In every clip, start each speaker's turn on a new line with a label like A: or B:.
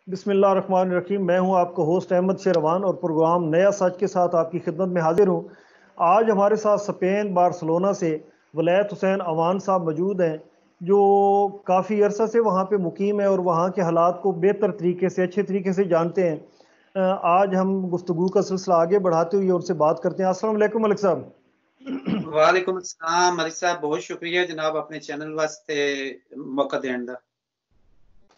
A: बिस्मिल्लाहिर्रहमानिर्रहीम। मैं हूं आपका होस्ट अहमद शेरवान और प्रोग्राम नया सच के साथ आपकी खिदमत में हाजिर हूं। आज हमारे साथ स्पेन बार्सिलोना से वलायत हुसैन अवान साहब मौजूद हैं, जो काफ़ी अरसा से वहाँ पे मुकीम है और वहाँ के हालात को बेहतर तरीके से, अच्छे तरीके से जानते हैं। आज हम गुफ्तगू का सिलसिला आगे बढ़ाते हुए उनसे बात करते हैं। अस्सलाम वालेकुम मलिक साहब।
B: वालेकुम अस्सलाम मलिक साहब, बहुत शुक्रिया जनाब अपने चैनल वास्ते मौका देने दा।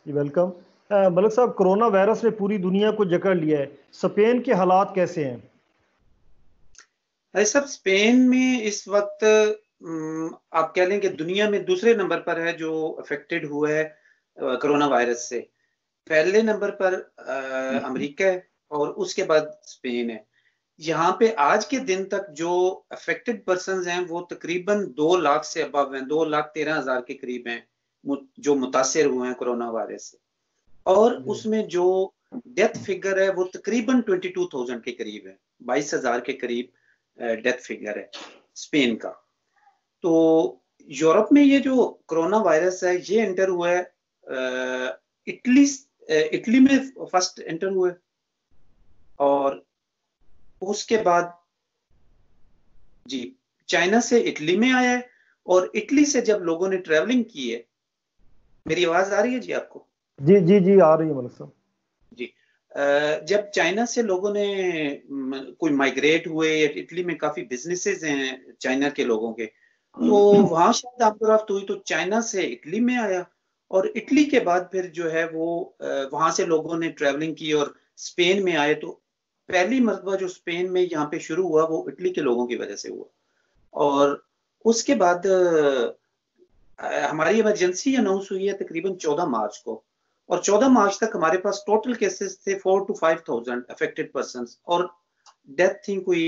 A: जी वेलकम। मलिक साहब, कोरोना वायरस ने पूरी दुनिया को जकड़ लिया है, स्पेन के हालात कैसे हैं?
B: भाई साहब, स्पेन में इस वक्त आप कह लें कि दुनिया में दूसरे नंबर पर है जो अफेक्टेड हुआ है कोरोना वायरस से। पहले नंबर पर अमेरिका है और उसके बाद स्पेन है। यहाँ पे आज के दिन तक जो अफेक्टेड पर्सन हैं वो तकरीबन 2 लाख से अबव हैं, 2,13,000 के करीब हैं जो मुतासर हुए हैं कोरोना वायरस से। और
A: जी
B: उसमें जो डेथ फिगर है वो तकरीबन 22,000 के करीब है, 22,000 के करीब डेथ फिगर है स्पेन का। तो यूरोप में ये जो कोरोना वायरस है ये एंटर हुआ है इटली, इटली में फर्स्ट एंटर हुआ है। और उसके बाद जी चाइना से इटली में आया है। और इटली से जब लोगों ने ट्रेवलिंग की है, मेरी आवाज आ रही है जी आपको?
A: जी जी जी, आ रही है मलिक साहब।
B: जी जब चाइना से लोगों ने कोई माइग्रेट हुए, या इटली में काफी बिजनेसेस हैं चाइना के लोगों के, तो वहां शायद आमदोरफ्त हुई तो चाइना से इटली में आया। और इटली के बाद फिर जो है वो वहां से लोगों ने ट्रेवलिंग की और स्पेन में आए। तो पहली मरतबा जो स्पेन में यहाँ पे शुरू हुआ वो इटली के लोगों की वजह से हुआ। और उसके बाद हमारी इमरजेंसी अनाउंस हुई है तकरीबन 14 मार्च को। और 14 मार्च तक हमारे पास टोटल केसेस थे 4 to 5,000 अफेक्टेड पर्सन। और डेथ थी कोई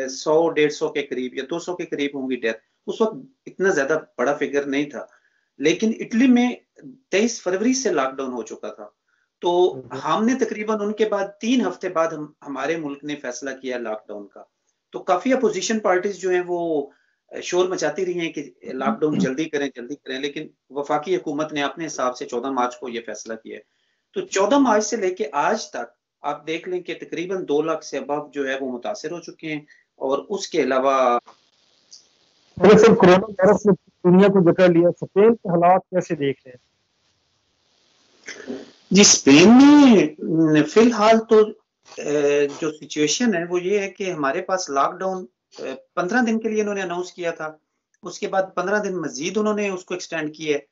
B: 100-150 के करीब या 200 के करीब होंगी डेथ। उस वक्त इतना ज्यादा बड़ा फिगर नहीं था। लेकिन इटली में 23 फरवरी से लॉकडाउन हो चुका था। तो
A: बिल्कुल।
B: हमने तकरीबन उनके बाद 3 हफ्ते बाद हमारे मुल्क ने फैसला किया लॉकडाउन का। तो काफी अपोजिशन पार्टीज जो हैं वो शोर मचाती रही हैं कि लॉकडाउन जल्दी करें, लेकिन वफाकी हुकूमत ने अपने हिसाब से 14 मार्च को यह फैसला किया है। तो 14 मार्च से लेके आज तक आप देख लें कि तकरीबन 2 लाख से अबव जो है वो मुतासर हो चुके हैं। और उसके अलावा
A: मलिक साहब, कोरोना वायरस ने दुनिया को जकड़ लिया, स्पेन के हालात कैसे देख रहे हैं?
B: जी स्पेन में फिलहाल तो जो सिचुएशन है वो ये है कि हमारे पास लॉकडाउन 15 दिन के लिए इन्होंने अनाउंस किया था। उसके बाद 15 दिन मजीद उन्होंने उसको एक्सटेंड किया है।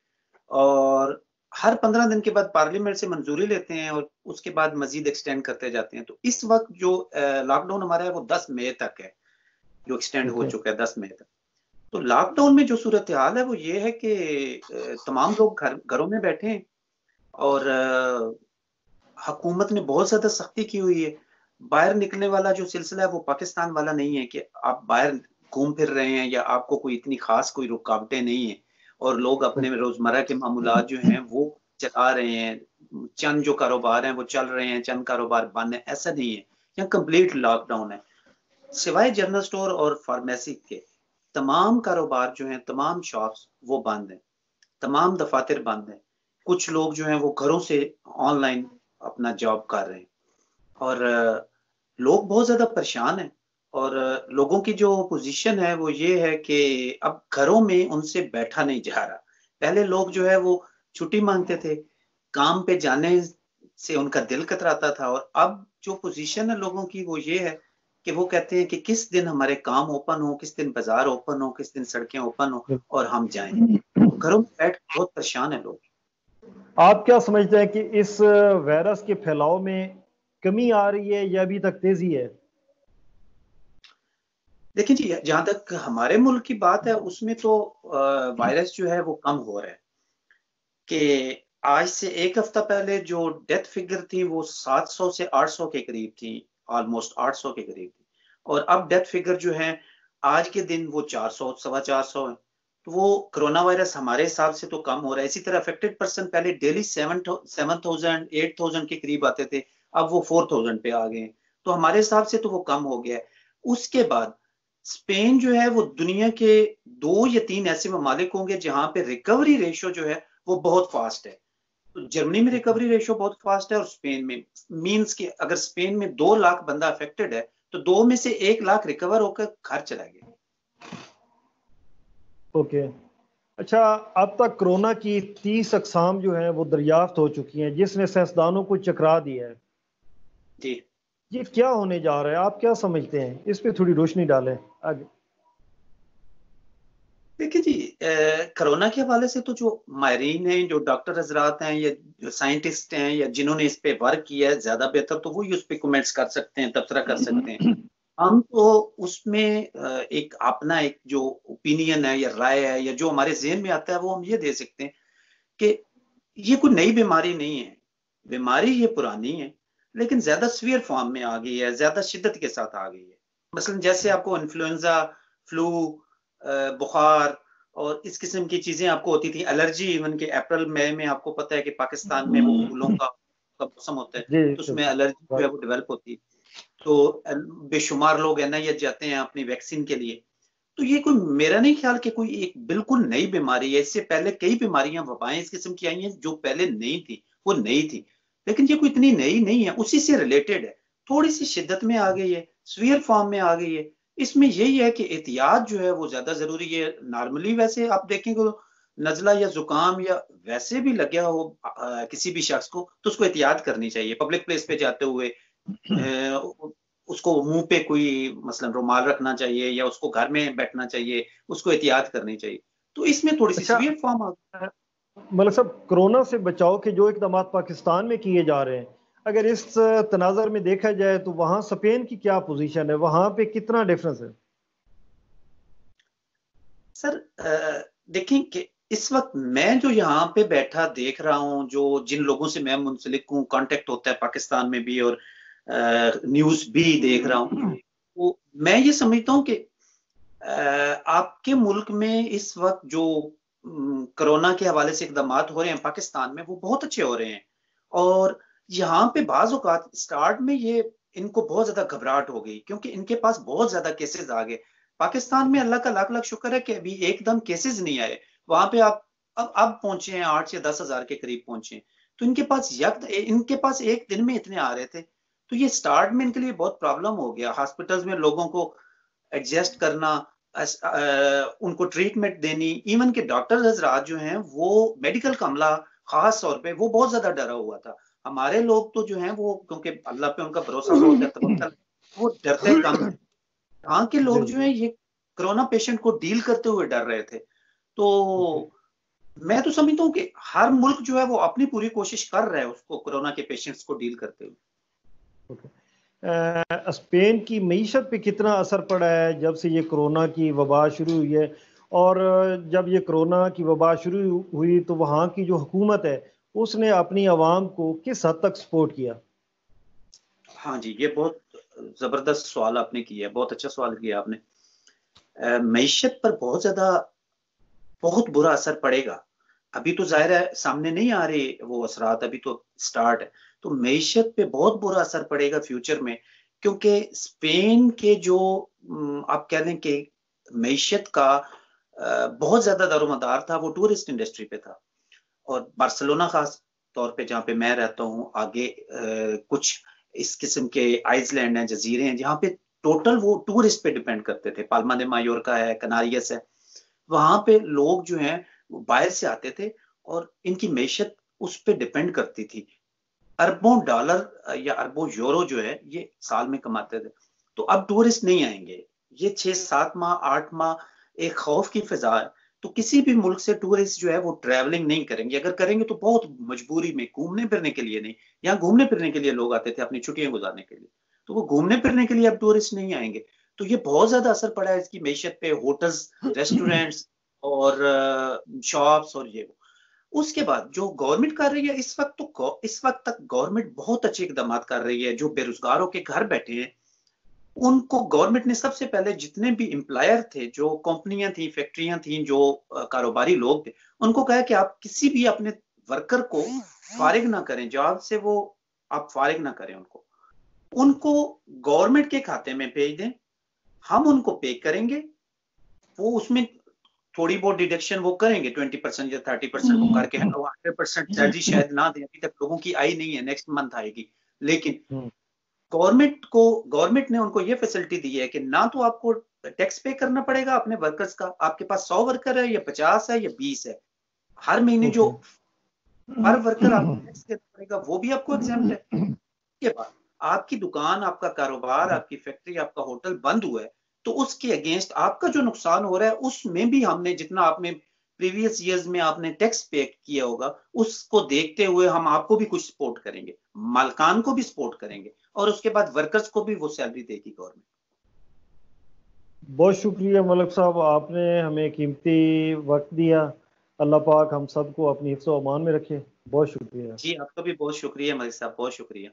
B: और हर 15 दिन के बाद पार्लियामेंट से मंजूरी लेते हैं और उसके बाद मजीद एक्सटेंड करते जाते हैं। तो इस वक्त जो लॉकडाउन हमारा है वो 10 मई तक है, जो एक्सटेंड
A: ठीक
B: हो
A: है।
B: चुका है 10 मई तक। तो लॉकडाउन में जो सूरत हाल है वो ये है कि तमाम लोग घरों में बैठे हैं। और हुकूमत ने बहुत ज्यादा सख्ती की हुई है। बाहर निकलने वाला जो सिलसिला है वो पाकिस्तान वाला नहीं है कि आप बाहर घूम फिर रहे हैं या आपको कोई इतनी खास कोई रुकावटें नहीं है और लोग अपने रोजमर्रा के मामूलात जो हैं वो चला रहे हैं। चंद जो कारोबार हैं वो चल रहे हैं, चंद कारोबार बंद है, ऐसा नहीं है। यहाँ कंप्लीट लॉकडाउन है। सिवाय जनरल स्टोर और फार्मेसी के तमाम कारोबार जो हैं, तमाम शॉप्स वो बंद हैं, तमाम दफातर बंद हैं। कुछ लोग जो हैं वो घरों से ऑनलाइन अपना जॉब कर रहे हैं। और लोग बहुत ज्यादा परेशान हैं। और लोगों की जो पोजीशन है वो ये है कि अब घरों में उनसे बैठा नहीं जा रहा। पहले लोग जो है वो छुट्टी मांगते थे, काम पे जाने से उनका दिल कतराता था। और अब जो पोजीशन है लोगों की वो ये है कि वो कहते हैं कि किस दिन हमारे काम ओपन हो, किस दिन बाजार ओपन हो, किस दिन सड़कें ओपन हो और हम जाएं। तो घरों में बैठ के बहुत परेशान है लोग।
A: आप क्या समझते हैं कि इस वायरस के फैलाव में कमी आ रही है या अभी तक तेजी है?
B: देखिए जी, जहां तक हमारे मुल्क की बात है उसमें तो वायरस जो है वो कम हो रहा है। कि आज से एक हफ्ता पहले जो डेथ फिगर थी वो 700 से 800 के करीब थी, ऑलमोस्ट 800 के करीब थी। और अब डेथ फिगर जो है आज के दिन वो 400, 450 है। तो वो कोरोना वायरस हमारे हिसाब से तो कम हो रहा है। इसी तरह अफेक्टेड पर्सन पहले डेली 7,000 8,000 के करीब आते थे, अब वो 4,000 पे आ गए हैं। तो हमारे हिसाब से तो वो कम हो गया है। उसके बाद स्पेन जो है वो दुनिया के 2 या 3 ऐसे ममालिक होंगे जहां पे रिकवरी रेशो जो है वो बहुत फास्ट है। तो जर्मनी में रिकवरी रेशो बहुत फास्ट है और स्पेन में, मींस कि अगर स्पेन में 2 लाख बंदा अफेक्टेड है तो 2 में से 1 लाख रिकवर होकर घर चला गया।
A: ओके। अच्छा, अब तक कोरोना की 30 अकसाम जो हैं वो दरियाफ्त हो चुकी हैं, जिसने साइंसदानों को चकरा दिया है।
B: जी
A: ये क्या होने जा रहा है, आप क्या समझते हैं? इस पे थोड़ी रोशनी डालें आगे।
B: देखिए जी, कोरोना के हवाले से तो जो माहिरीन हैं, जो डॉक्टर हजरात हैं या जो साइंटिस्ट हैं या जिन्होंने इस पे वर्क किया है, ज्यादा बेहतर तो वही उस पे कमेंट्स कर सकते हैं, तबसरा कर सकते हैं। हम तो उसमें एक अपना एक जो ओपिनियन है या राय है या जो हमारे जहन में आता है वो हम ये दे सकते हैं कि ये कोई नई बीमारी नहीं है। बीमारी ये पुरानी है, लेकिन ज्यादा सीवियर फॉर्म में आ गई है, ज्यादा शिद्दत के साथ आ गई है। मसलन जैसे आपको इन्फ्लुएंजा, फ्लू, बुखार और इस किस्म की चीजें आपको होती थी, एलर्जी इवन के अप्रैल मई में आपको पता है कि पाकिस्तान में वो फूलों का मौसम होता है,
A: जी
B: तो उसमें
A: बिल्कुल।
B: एलर्जी जो है वो डेवलप होती है। तो बेशुमार लोग एनआईएच जाते हैं अपनी वैक्सीन के लिए। तो ये कोई, मेरा नहीं ख्याल कि कोई एक बिल्कुल नई बीमारी है। इससे पहले कई बीमारियां, वबाएं इस किस्म की आई हैं जो पहले नहीं थी, वो नई थी, लेकिन ये कोई इतनी नई नहीं है, उसी से रिलेटेड है। थोड़ी सी शिद्दत में आ गई है, सीवियर फॉर्म में आ गई है। इसमें यही है कि एहतियात जो है वो ज्यादा जरूरी है। नॉर्मली वैसे आप देखेंगे नजला या जुकाम या वैसे भी लग गया हो किसी भी शख्स को, तो उसको एहतियात करनी चाहिए। पब्लिक प्लेस पे जाते हुए उसको मुंह पे कोई मसलन रुमाल रखना चाहिए या उसको घर में बैठना चाहिए, उसको एहतियात करनी चाहिए। तो इसमें थोड़ी सी
A: अच्छा,
B: सीवियर फॉर्म आ।
A: मतलब सब कोरोना से बचाव के जो इकदाम पाकिस्तान में किए जा रहे हैं, अगर इस तनाजर में देखा जाए तो वहाँ स्पेन की क्या पोजीशन है, वहाँ पे कितना डिफरेंस है?
B: सर देखें कि इस वक्त मैं जो यहाँ पे बैठा देख रहा हूँ, जो जिन लोगों से मैं मुंसलिक हूँ, कांटेक्ट होता है पाकिस्तान में भी और न्यूज भी देख रहा हूँ, तो मैं ये समझता हूँ कि आपके मुल्क में इस वक्त जो कोरोना के हवाले से इकदाम हो रहे हैं पाकिस्तान में, वो बहुत अच्छे हो रहे हैं। और यहाँ पे बाज औकात स्टार्ट में ये इनको बहुत ज्यादा घबराहट हो गई, क्योंकि इनके पास बहुत ज्यादा केसेस आ गए। पाकिस्तान में अल्लाह का लाख लाख शुक्र है कि अभी एकदम केसेस नहीं आए। वहां पे आप अब पहुंचे हैं 8 से 10 हजार के करीब पहुंचे हैं। तो इनके पास एक दिन में इतने आ रहे थे। तो ये स्टार्ट में इनके लिए बहुत प्रॉब्लम हो गया, हॉस्पिटल्स में लोगों को एडजस्ट करना, उनको ट्रीटमेंट देनी। इवन के डॉक्टर हजरात जो हैं वो मेडिकल का अमला खास तौर पे वो बहुत ज्यादा डरा हुआ था। हमारे लोग तो जो हैं वो, क्योंकि अल्लाह पे उनका भरोसा बहुत है, तवक्कल, वो डरते कम थे। यहाँ के
A: जी
B: लोग जो
A: जी।
B: है ये कोरोना पेशेंट को डील करते हुए डर रहे थे। तो मैं तो समझता हूँ कि हर मुल्क जो है वो अपनी पूरी कोशिश कर रहा है उसको, कोरोना के पेशेंट्स को डील करते हुए।
A: स्पेन की मीशत पे कितना असर पड़ा है जब से ये कोरोना की वबा शुरू हुई है? और जब ये कोरोना की वबा शुरू हुई तो वहाँ की जो हुकूमत है उसने अपनी आवाम को किस हद तक सपोर्ट किया?
B: हाँ जी, ये बहुत जबरदस्त सवाल आपने किया है, बहुत अच्छा सवाल किया आपने। मईशत पर बहुत ज्यादा, बहुत बुरा असर पड़ेगा। अभी तो जाहिर है सामने नहीं आ रही वो असरात, अभी तो स्टार्ट है। तो मईशत पे बहुत बुरा असर पड़ेगा फ्यूचर में, क्योंकि स्पेन के जो आप कह लें कि मईशत का बहुत ज्यादा दारोमदार था, वो टूरिस्ट इंडस्ट्री पे था। और बार्सिलोना खास तौर पे जहाँ पे मैं रहता हूँ, आगे कुछ इस किस्म के आइसलैंड हैं, जजीरे हैं, जहाँ पे टोटल वो टूरिस्ट पे डिपेंड करते थे। पाल्मा दे मायोरका है, कनारियस है, वहां पे लोग जो हैं वो बाहर से आते थे और इनकी मैशत उस पे डिपेंड करती थी। अरबों डॉलर या अरबों यूरो जो है ये साल में कमाते थे। तो अब टूरिस्ट नहीं आएंगे। ये 6 7 माह 8 माह एक खौफ की फिजा है। तो किसी भी मुल्क से टूरिस्ट जो है वो ट्रैवलिंग नहीं करेंगे, अगर करेंगे तो बहुत मजबूरी में, घूमने फिरने के लिए नहीं। यहाँ घूमने फिरने के लिए लोग आते थे अपनी छुट्टियां गुजारने के लिए, तो वो घूमने फिरने के लिए अब टूरिस्ट नहीं आएंगे। तो ये बहुत ज्यादा असर पड़ा है इसकी मैशत पे, होटल्स, रेस्टोरेंट्स और शॉप्स और ये वो। उसके बाद जो गवर्नमेंट कर रही है इस वक्त, तो इस वक्त तक गवर्नमेंट बहुत अच्छे इकदाम कर रही है। जो बेरोजगारों के घर बैठे हैं उनको गवर्नमेंट ने सबसे पहले, जितने भी एम्प्लॉयर थे, जो कंपनियां थी, फैक्ट्रियां थी, जो कारोबारी लोग थे, उनको कहा कि आप किसी भी अपने वर्कर को फारिग ना करें जॉब से, वो आप फारिग ना करें उनको, उनको गवर्नमेंट के खाते में भेज दें, हम उनको पे करेंगे। वो उसमें थोड़ी बहुत डिडक्शन वो करेंगे 20% या 30% वो करके, 100% सैलरी शायद ना दें, अभी तक लोगों की आई नहीं है, नेक्स्ट मंथ आएगी। लेकिन गवर्नमेंट ने उनको ये फैसिलिटी दी है कि ना तो आपको टैक्स पे करना पड़ेगा अपने वर्कर्स का, आपके पास 100 वर्कर है या 50 है या 20 है, हर महीने जो हर वर्कर आपको टैक्स देना पड़ेगा वो भी आपको एग्जाम्प्ट है। के बाद आपकी दुकान, आपका कारोबार, आपकी फैक्ट्री, आपका होटल बंद हुआ है, तो उसके अगेंस्ट आपका जो नुकसान हो रहा है उसमें भी हमने जितना आपने प्रीवियस ईयर्स में आपने टैक्स पे किया होगा उसको देखते हुए हम आपको भी कुछ सपोर्ट करेंगे, मालकान को भी सपोर्ट करेंगे, और उसके बाद वर्कर्स को भी वो सैलरी देगी गवर्नमेंट।
A: बहुत शुक्रिया मलिक साहब, आपने हमें कीमती वक्त दिया। अल्लाह पाक हम सबको अपनी हिफ्ज़-ओ-अमान में रखे। बहुत शुक्रिया।
B: जी आपका भी बहुत शुक्रिया मलिक साहब, बहुत शुक्रिया।